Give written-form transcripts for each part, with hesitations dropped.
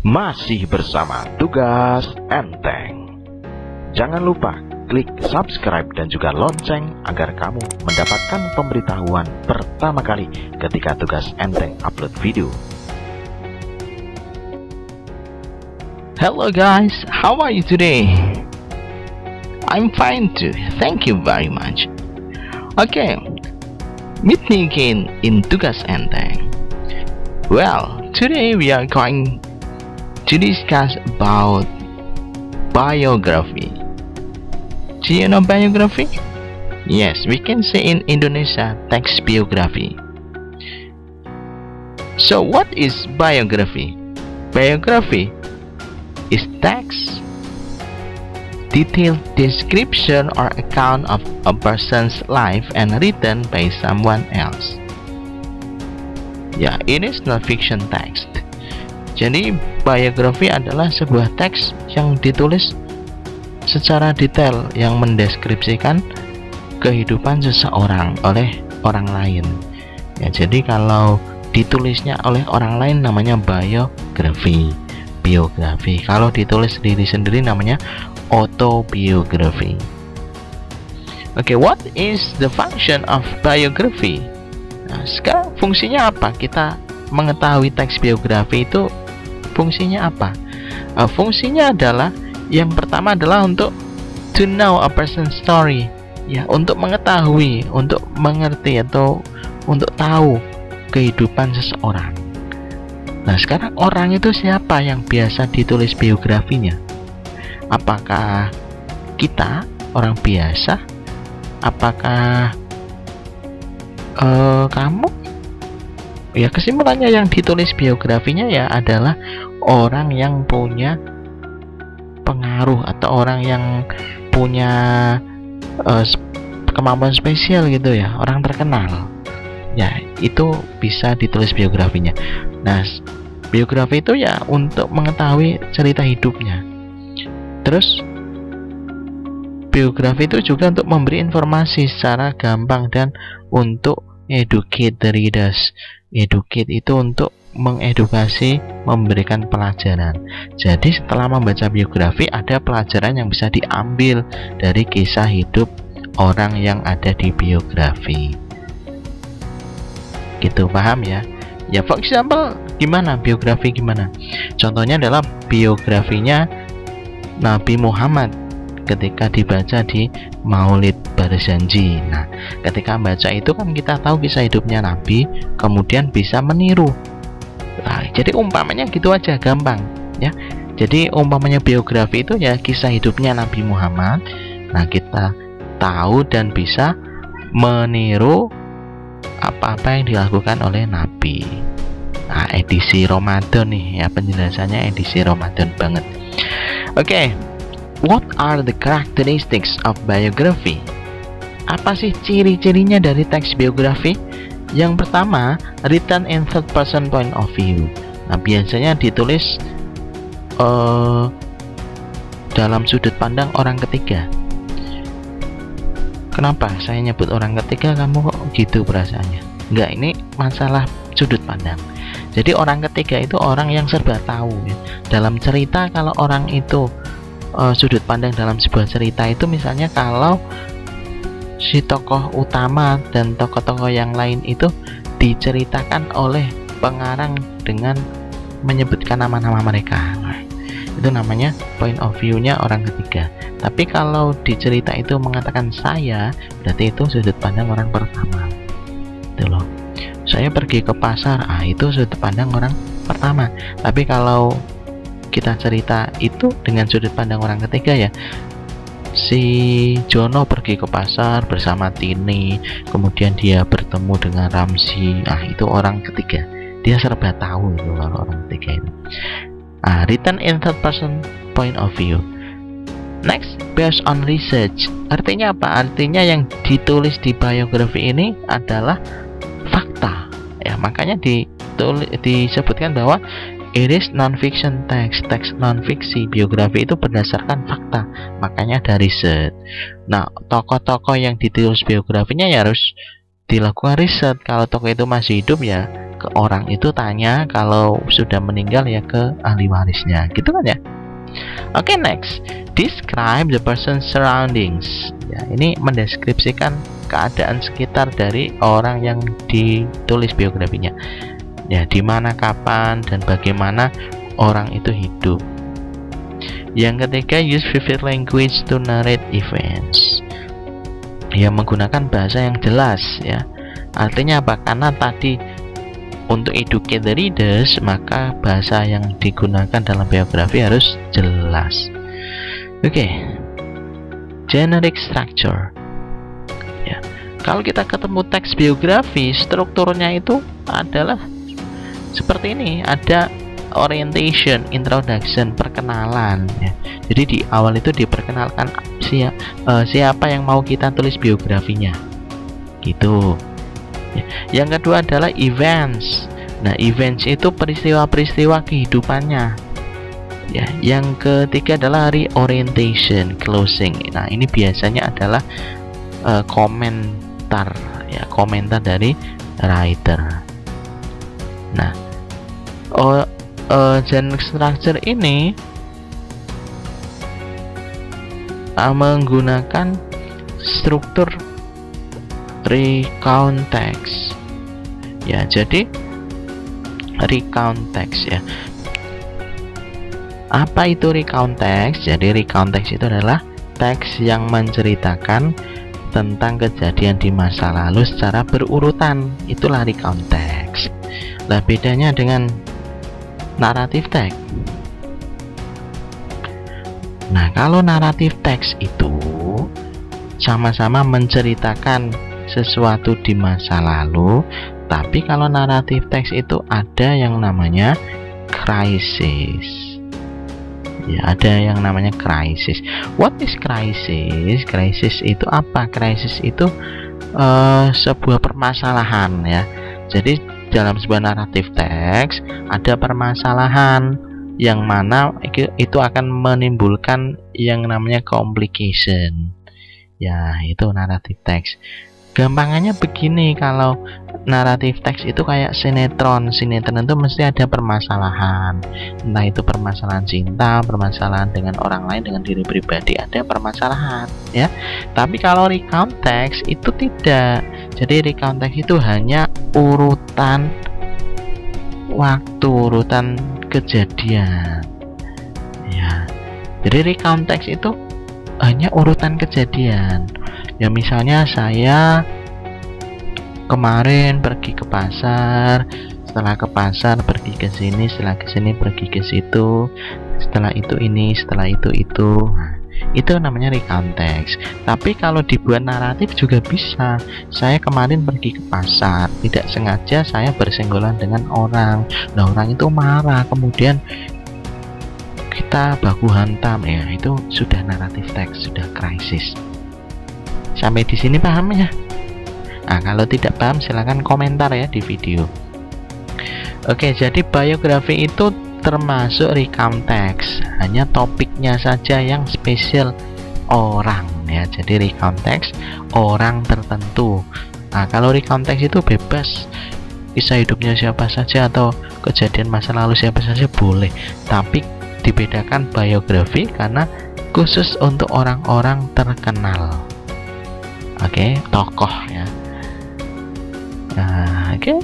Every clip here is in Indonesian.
Masih bersama Tugas Enteng. Jangan lupa klik subscribe dan juga lonceng agar kamu mendapatkan pemberitahuan pertama kali ketika Tugas Enteng upload video. Hello guys, how are you today? I'm fine too, thank you very much. Okay, meet me again in Tugas Enteng. Well, today we are going to discuss about biography. Do you know biography? Yes, we can say in Indonesia text biography. So what is biography? Biography is text, detailed description or account of a person's life and written by someone else. Ya, ini non-fiction text. Jadi biografi adalah sebuah teks yang ditulis secara detail yang mendeskripsikan kehidupan seseorang oleh orang lain. Ya, jadi kalau ditulisnya oleh orang lain namanya biografi. Kalau ditulis sendiri namanya autobiography. Okay, what is the function of biography? Nah, sekarang fungsinya apa? Kita mengetahui teks biografi itu fungsinya apa? Fungsinya adalah yang pertama adalah untuk to know a person's story, ya, untuk mengetahui, untuk mengerti atau untuk tahu kehidupan seseorang. Nah, sekarang orang itu siapa yang biasa ditulis biografinya? Apakah kita orang biasa? Apakah kamu? Ya, kesimpulannya yang ditulis biografinya ya adalah orang yang punya pengaruh atau orang yang punya kemampuan spesial gitu ya, orang terkenal. Ya, itu bisa ditulis biografinya. Nah, biografi itu ya untuk mengetahui cerita hidupnya. Terus biografi itu juga untuk memberi informasi secara gampang dan untuk educate the readers. Educate itu untuk mengedukasi, memberikan pelajaran. Jadi setelah membaca biografi ada pelajaran yang bisa diambil dari kisah hidup orang yang ada di biografi. Gitu, paham ya? Ya, for example, gimana biografi gimana? Contohnya adalah biografinya Nabi Muhammad ketika dibaca di Maulid Barzanji. Nah, ketika membaca itu kan kita tahu kisah hidupnya Nabi, kemudian bisa meniru. Nah, jadi umpamanya gitu aja, gampang ya. Jadi umpamanya biografi itu ya kisah hidupnya Nabi Muhammad. Nah, kita tahu dan bisa meniru apa-apa yang dilakukan oleh Nabi. Nah, edisi Ramadan nih ya, penjelasannya edisi Ramadan banget. Oke. What are the characteristics of biography? Apa sih ciri-cirinya dari teks biografi? Yang pertama, written in third person point of view. Nah, biasanya ditulis dalam sudut pandang orang ketiga. Kenapa saya nyebut orang ketiga? Kamu kok gitu perasaannya? Enggak, ini masalah sudut pandang. Jadi orang ketiga itu orang yang serba tahu ya. Dalam cerita kalau orang itu sudut pandang dalam sebuah cerita itu misalnya kalau si tokoh utama dan tokoh-tokoh yang lain itu diceritakan oleh pengarang dengan menyebutkan nama-nama mereka. Nah, itu namanya point of view-nya orang ketiga. Tapi kalau di cerita itu mengatakan saya, berarti itu sudut pandang orang pertama. Itu loh. Saya pergi ke pasar, itu sudut pandang orang pertama. Tapi kalau kita cerita itu dengan sudut pandang orang ketiga ya, si Jono pergi ke pasar bersama Tini, kemudian dia bertemu dengan Ramzi. Itu orang ketiga, dia serba tahu itu kalau orang ketiga itu. Written in third person point of view. Next, based on research. Artinya apa? Artinya yang ditulis di biografi ini adalah fakta ya, makanya disebutkan bahwa it is non-fiction text, teks non-fiksi. Biografi itu berdasarkan fakta, makanya ada riset. Nah, tokoh-tokoh yang ditulis biografinya ya harus dilakukan riset. Kalau tokoh itu masih hidup ya ke orang itu tanya, kalau sudah meninggal ya ke ahli warisnya, gitu kan ya. Oke, next, describe the person's surroundings. Ya, ini mendeskripsikan keadaan sekitar dari orang yang ditulis biografinya. Ya, di mana, kapan, dan bagaimana orang itu hidup. Yang ketiga, use vivid language to narrate events. Ya, menggunakan bahasa yang jelas ya. Artinya apa? Karena tadi untuk educate the readers, maka bahasa yang digunakan dalam biografi harus jelas. Oke. Generic structure. Ya. Kalau kita ketemu teks biografi, strukturnya itu adalah seperti ini. Ada orientation, introduction, perkenalan ya. Jadi di awal itu diperkenalkan siapa yang mau kita tulis biografinya, gitu ya. Yang kedua adalah events. Nah, events itu peristiwa-peristiwa kehidupannya ya. Yang ketiga adalah reorientation, closing. Nah, ini biasanya adalah komentar ya, komentar dari writer. Nah, generic structure ini menggunakan struktur recount text ya. Jadi recount text ya. Apa itu recount text? Jadi recount text itu adalah teks yang menceritakan tentang kejadian di masa lalu secara berurutan. Itulah recount text. Lah, bedanya dengan naratif text. Nah, kalau naratif text itu sama-sama menceritakan sesuatu di masa lalu, tapi kalau naratif text itu ada yang namanya crisis. Ya, ada yang namanya crisis. What is crisis? Crisis itu apa? Crisis itu sebuah permasalahan ya. Jadi dalam sebuah naratif teks ada permasalahan yang mana itu akan menimbulkan yang namanya complication. Ya, itu naratif teks. Gampangannya begini, kalau naratif teks itu kayak sinetron. Sinetron itu mesti ada permasalahan. Entah itu permasalahan cinta, permasalahan dengan orang lain, dengan diri pribadi, ada permasalahan ya. Tapi kalau recount text itu tidak. Jadi recount text itu hanya urutan waktu, urutan kejadian ya. Jadi recount text itu hanya urutan kejadian ya. Misalnya saya kemarin pergi ke pasar, setelah ke pasar pergi ke sini, setelah ke sini pergi ke situ, setelah itu ini, setelah itu itu. Nah, itu namanya recount text. Tapi kalau dibuat naratif juga bisa. Saya kemarin pergi ke pasar, tidak sengaja saya bersenggolan dengan orang. Nah, orang itu marah, kemudian kita baku hantam ya. Itu sudah naratif text, sudah krisis. Sampai di sini paham ya? Nah, kalau tidak paham silahkan komentar ya di video. Oke, jadi biografi itu termasuk recount text, hanya topiknya saja yang spesial orang ya. Jadi recount text orang tertentu. Nah, kalau recount text itu bebas, kisah hidupnya siapa saja atau kejadian masa lalu siapa saja boleh. Tapi dibedakan biografi karena khusus untuk orang-orang terkenal. Oke, tokoh ya. Nah, oke.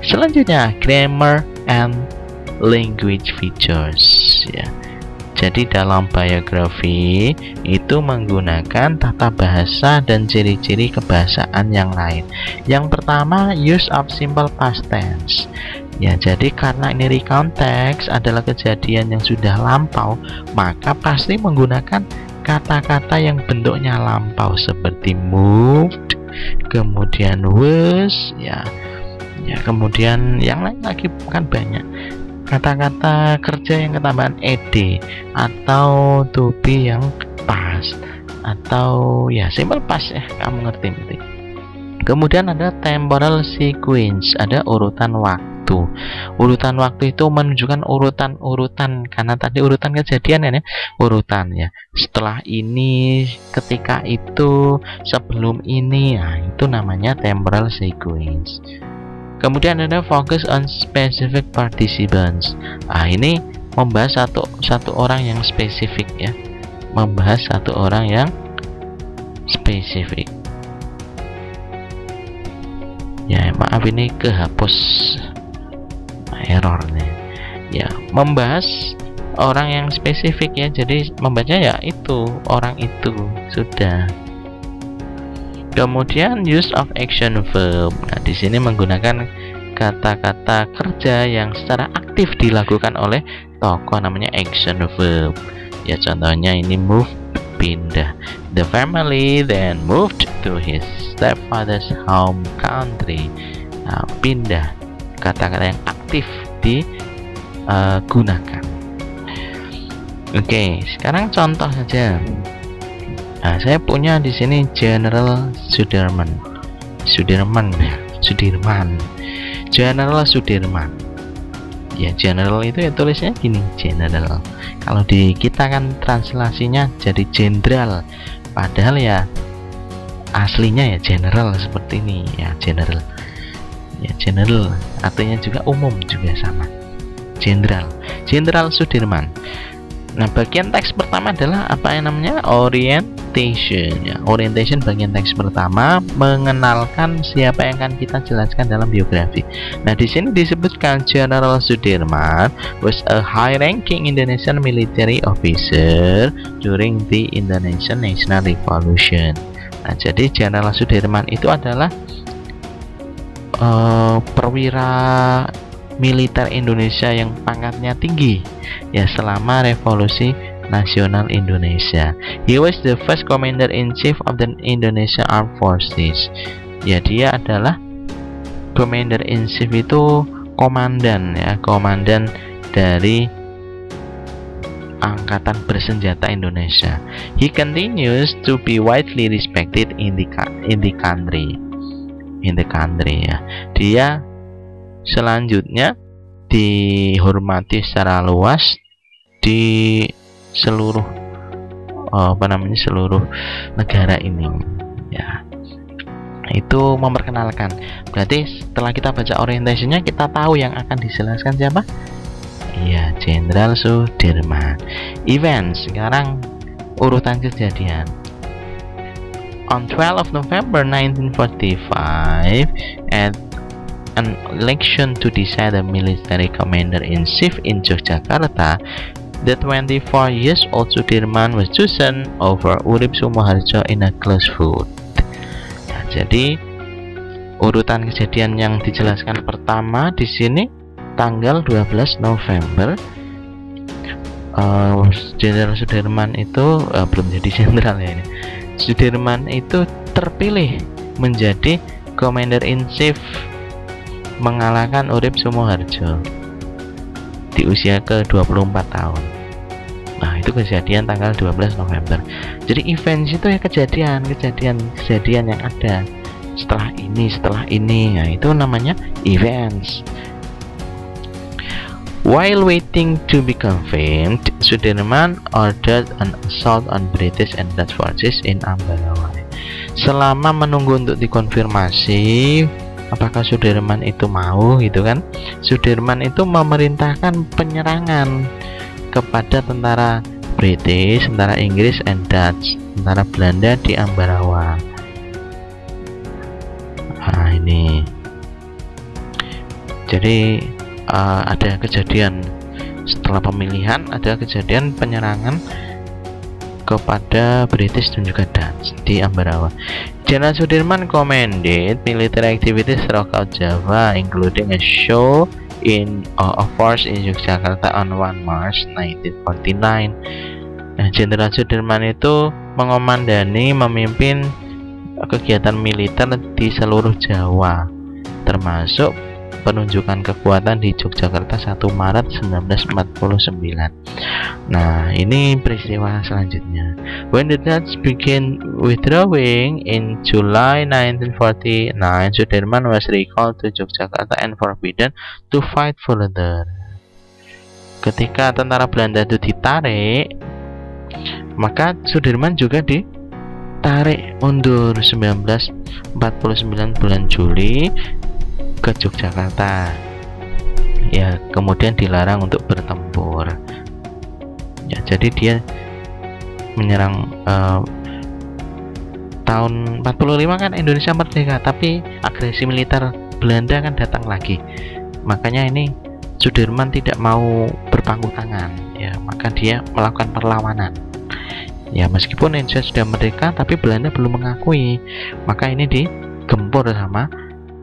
Selanjutnya grammar and language features ya. Jadi dalam biografi itu menggunakan tata bahasa dan ciri-ciri kebahasaan yang lain. Yang pertama, use of simple past tense. Ya, jadi karena ini recount text adalah kejadian yang sudah lampau, maka pasti menggunakan kata-kata yang bentuknya lampau seperti moved, kemudian was ya. Ya, kemudian yang lain lagi kan banyak. Kata-kata kerja yang ketambahan ed atau to be yang past atau ya simple past ya, kamu ngerti nanti. Kemudian ada temporal sequence, ada urutan waktu. Urutan waktu itu menunjukkan urutan-urutan karena tadi urutan kejadian ya, urutan ya. Setelah ini, ketika itu, sebelum ini, nah itu namanya temporal sequence. Kemudian ada focus on specific participants. Ini membahas satu orang yang spesifik ya, membahas satu orang yang spesifik. Ya maaf ini kehapus errornya. Ya membahas orang yang spesifik ya, jadi membaca ya itu orang itu sudah. Kemudian use of action verb. Nah, di sini menggunakan kata-kata kerja yang secara aktif dilakukan oleh tokoh, namanya action verb. Ya contohnya ini move, pindah. The family then moved to his stepfather's home country. Nah, pindah, kata-kata yang aktif digunakan. Oke, sekarang contoh saja. Nah, saya punya di sini General Sudirman. General Sudirman. Ya, general itu ya tulisnya gini, general. Kalau di kita kan translasinya jadi jenderal. Padahal ya aslinya ya general seperti ini ya, general. Ya, general artinya juga umum juga sama. Jenderal Sudirman. Nah, bagian teks pertama adalah apa yang namanya orientation. Ya, orientation bagian teks pertama mengenalkan siapa yang akan kita jelaskan dalam biografi. Nah, di sini disebutkan General Sudirman was a high-ranking Indonesian military officer during the Indonesian National Revolution. Nah, jadi General Sudirman itu adalah perwira militer Indonesia yang pangkatnya tinggi ya selama Revolusi Nasional Indonesia. He was the first commander in chief of the Indonesian Armed Forces. Ya, dia adalah commander in chief itu komandan ya, komandan dari angkatan bersenjata Indonesia. He continues to be widely respected in the country. Ya. Dia selanjutnya dihormati secara luas di seluruh seluruh negara ini ya. Itu memperkenalkan. Berarti setelah kita baca orientasinya, kita tahu yang akan dijelaskan siapa? Iya, Jenderal Sudirman. Events, sekarang urutan kejadian. On 12 November 1945 at an election to decide the military commander-in-chief in Yogyakarta, the 24 years old Sudirman was chosen over Urip Sumoharjo in a close vote. Nah, jadi urutan kejadian yang dijelaskan pertama di sini tanggal 12 November. Jenderal Sudirman itu belum jadi jenderal ya ini. Sudirman itu terpilih menjadi commander-in-chief mengalahkan Urip Sumoharjo di usia ke-24 tahun. Nah, itu kejadian tanggal 12 November. Jadi events itu ya kejadian yang ada setelah ini. Nah, itu namanya events. While waiting to be confirmed, Sudirman ordered an assault on British and Dutch forces in Ambarawa. Selama menunggu untuk dikonfirmasi apakah Sudirman itu mau gitu kan, Sudirman itu memerintahkan penyerangan kepada tentara British, tentara Inggris and Dutch, tentara Belanda di Ambarawa. Nah, ini jadi ada kejadian setelah pemilihan, ada kejadian penyerangan kepada British dan juga Dutch di Ambarawa. Jenderal Sudirman commanded military activities throughout Java, including a show of force in Yogyakarta on 1 March 1949. Nah, Jenderal Sudirman itu memimpin kegiatan militer di seluruh Jawa, termasuk penunjukan kekuatan di Yogyakarta 1 Maret 1949. Nah, ini peristiwa selanjutnya. When the Dutch began withdrawing in July 1949, Sudirman was recalled to Yogyakarta and forbidden to fight further. Ketika tentara Belanda itu ditarik, maka Sudirman juga ditarik mundur. 1949 bulan Juli ke Yogyakarta. Ya, kemudian dilarang untuk bertempur. Ya, jadi dia menyerang tahun 45 kan Indonesia merdeka, tapi agresi militer Belanda kan datang lagi. Makanya ini Sudirman tidak mau berpangku tangan, ya, maka dia melakukan perlawanan. Ya, meskipun Indonesia sudah merdeka, tapi Belanda belum mengakui, maka ini digempur sama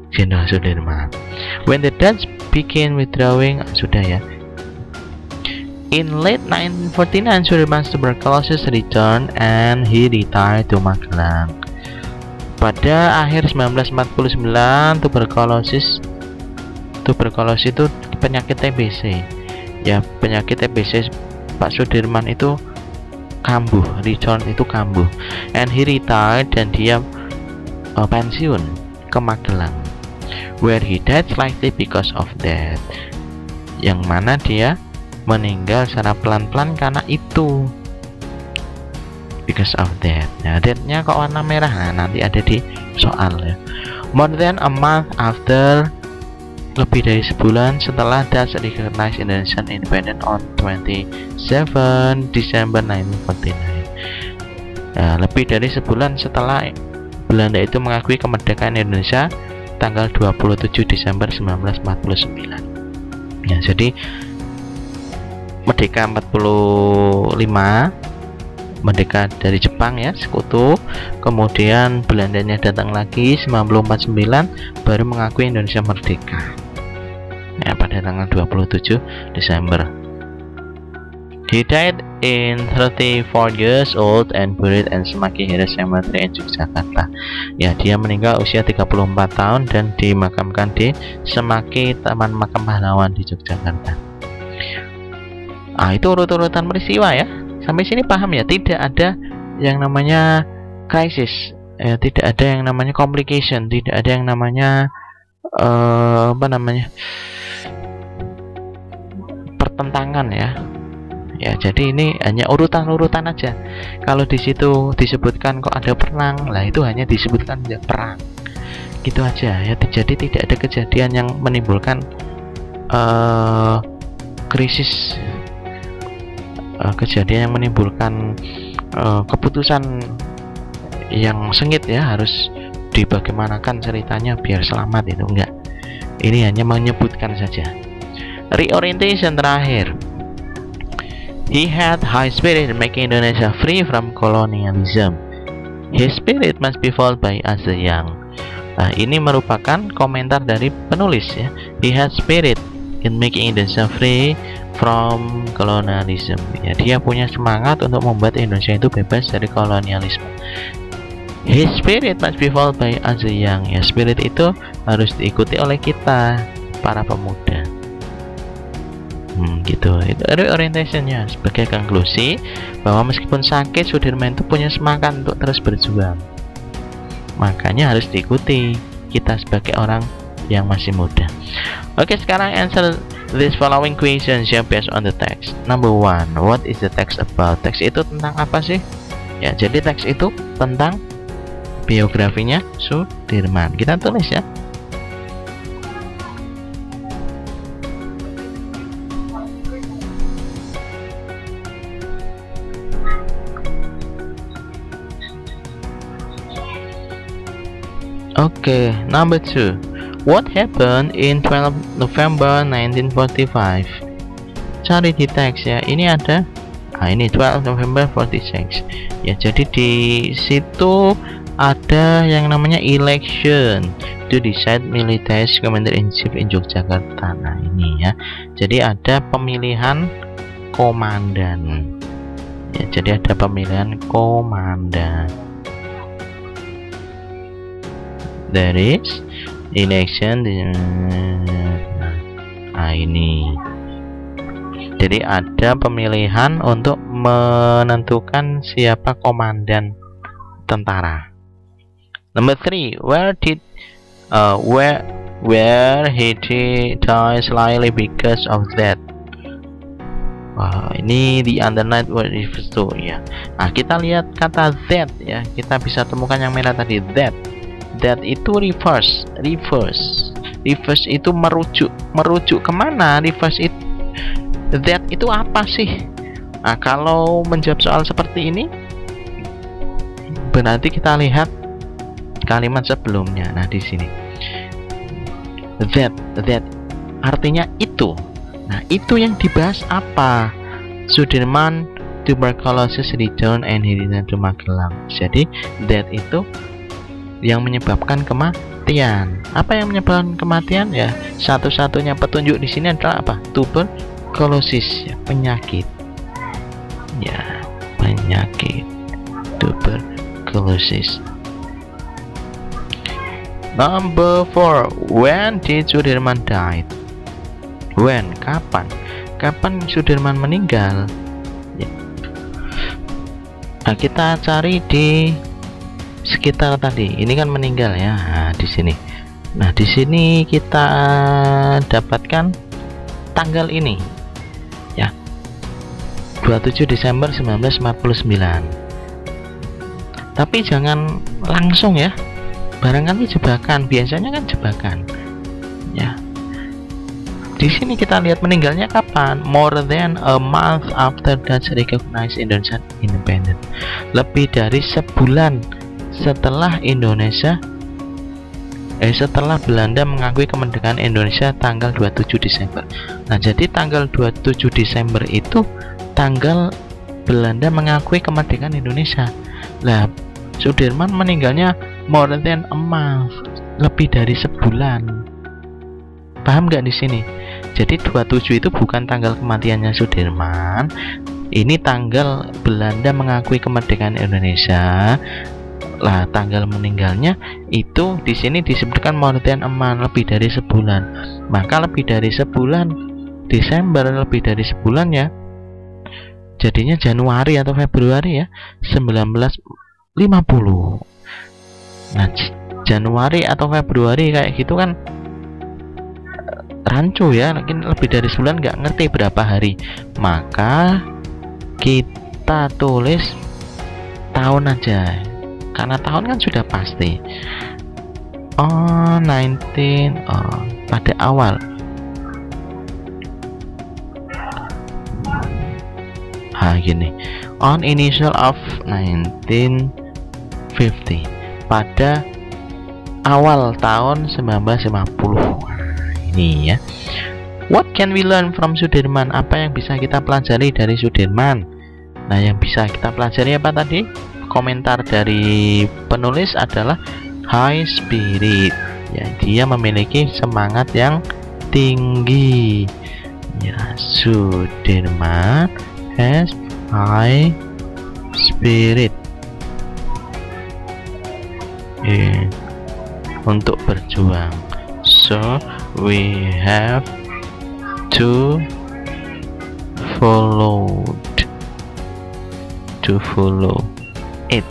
Jenderal Sudirman. When the Dutch began withdrawing, sudah ya. In late 1949, Sudirman's tuberculosis returned and he retired to Magelang. Pada akhir 1949, tuberkulosis itu penyakit TBC. Ya, penyakit TBC Pak Sudirman itu kambuh, return itu kambuh. And he retired, dan dia pensiun ke Magelang, where he died slightly because of that. Yang mana dia meninggal secara pelan-pelan karena itu, because of that. Nah, date-nya kok warna merah? Nah, nanti ada di soal ya. More than a month after, lebih dari sebulan setelah Dutch recognized Indonesian independence on 27 December 1949. Nah, lebih dari sebulan setelah Belanda itu mengakui kemerdekaan Indonesia tanggal 27 Desember 1949. Ya, jadi merdeka 45, merdeka dari Jepang ya, sekutu. Kemudian Belandanya datang lagi 1949, baru mengakui Indonesia merdeka. Ya, pada tanggal 27 Desember. He died in 34 years old and buried in Semaki Heroes Cemetery in Yogyakarta. Ya, dia meninggal usia 34 tahun dan dimakamkan di Semaki Taman Makam Pahlawan di Yogyakarta. Itu urut-urutan peristiwa ya. Sampai sini paham ya? Tidak ada yang namanya krisis, ya, tidak ada yang namanya complication, tidak ada yang namanya pertentangan ya. Ya, jadi ini hanya urutan-urutan aja. Kalau di situ disebutkan kok ada perang, lah itu hanya disebutkan ya perang. Gitu aja ya. Jadi tidak ada kejadian yang menimbulkan krisis, kejadian yang menimbulkan keputusan yang sengit ya, harus dibagaimanakan ceritanya biar selamat, itu enggak. Ini hanya menyebutkan saja. Reorientation terakhir. He had high spirit in making Indonesia free from colonialism. His spirit must be followed by us the young. Nah, ini merupakan komentar dari penulis ya. He had spirit in making Indonesia free from colonialism. Ya, dia punya semangat untuk membuat Indonesia itu bebas dari kolonialisme. His spirit must be followed by us the young. Ya, spirit itu harus diikuti oleh kita, para pemuda. Gitu. Itu orientationnya. Sebagai konklusi bahwa meskipun sakit, Sudirman itu punya semangat untuk terus berjuang. Makanya harus diikuti kita sebagai orang yang masih muda. Oke, sekarang answer this following questions ya based on the text. Number 1, what is the text about? Teks itu tentang apa sih? Ya, jadi teks itu tentang biografinya Sudirman. Kita tulis ya. Okay, number 2. What happened in 12 November 1945? Cari di teks ya. Ini ada. Ini 12 November 46. Ya, jadi di situ ada yang namanya election to decide military commander-in-chief in Yogyakarta. Nah, ini ya. Jadi ada pemilihan komandan. Ya, jadi ada pemilihan komandan. There is election. Nah, ini. Jadi ada pemilihan untuk menentukan siapa komandan tentara. Number 3, where he died slightly because of that. Ini the underlined word refers to ya. Nah, kita lihat kata that ya. Kita bisa temukan yang merah tadi, that. That itu reverse Reverse itu merujuk kemana? Reverse itu that itu apa sih? Nah, kalau menjawab soal seperti ini, berarti kita lihat kalimat sebelumnya. Nah, di sini that artinya itu. Nah, itu yang dibahas apa? Sudirman tuberculosis return and he returned to Magelang. Jadi that itu yang menyebabkan kematian. Apa yang menyebabkan kematian? Ya, satu-satunya petunjuk di sini adalah apa? Tuberculosis, ya, penyakit. Ya, penyakit tuberculosis. Number 4. When did Sudirman died? When? Kapan? Kapan Sudirman meninggal? Ya. Nah, kita cari di sekitar tadi. Ini kan meninggal ya. Nah, di sini. Nah, di sini kita dapatkan tanggal ini. Ya. 27 Desember 1949. Tapi jangan langsung ya. Barangkali jebakan. Biasanya kan jebakan. Ya. Di sini kita lihat meninggalnya kapan? More than a month after Dutch recognized Indonesia independent. Lebih dari sebulan setelah setelah Belanda mengakui kemerdekaan Indonesia tanggal 27 Desember. Nah, jadi tanggal 27 Desember itu tanggal Belanda mengakui kemerdekaan Indonesia. Nah, Sudirman meninggalnya more than a month, lebih dari sebulan. Paham nggak di sini? Jadi 27 itu bukan tanggal kematiannya Sudirman. Ini tanggal Belanda mengakui kemerdekaan Indonesia. Lah, tanggal meninggalnya itu di sini disebutkan more than a month, lebih dari sebulan. Maka lebih dari sebulan, Desember lebih dari sebulan ya. Jadinya Januari atau Februari ya, 1950. Nah, Januari atau Februari kayak gitu kan rancu ya, mungkin lebih dari sebulan, nggak ngerti berapa hari. Maka kita tulis tahun aja, karena tahun kan sudah pasti. Pada awal. Gini. On initial of 1950. Pada awal tahun 1950. Ini ya. What can we learn from Sudirman? Apa yang bisa kita pelajari dari Sudirman? Nah, yang bisa kita pelajari apa tadi? Komentar dari penulis adalah high spirit. Ya, dia memiliki semangat yang tinggi. Ya, Sudirman has high spirit. Untuk berjuang. So we have to follow it.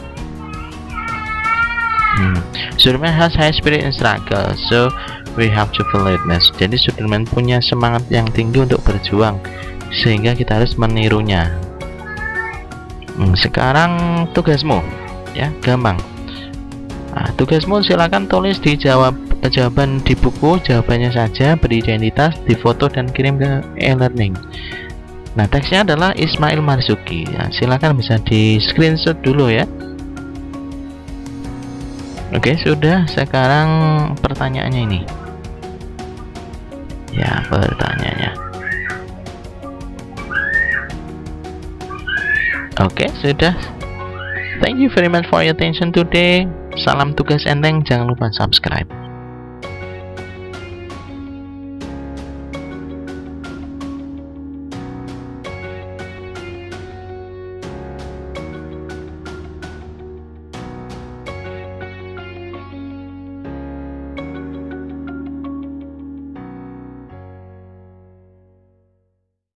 Sudirman has high spirit and struggle, so we have to follow it. Jadi Sudirman punya semangat yang tinggi untuk berjuang, sehingga kita harus menirunya. Sekarang tugasmu, ya, gampang. Nah, tugasmu silakan tulis di jawaban di buku, jawabannya saja, beridentitas, difoto dan kirim ke e-learning. Nah, teksnya adalah Ismail Marzuki. Nah, silakan bisa di screenshot dulu ya. Oke, sudah. Sekarang pertanyaannya ini. Ya, pertanyaannya. Oke, sudah. Thank you very much for your attention today. Salam tugas enteng, jangan lupa subscribe.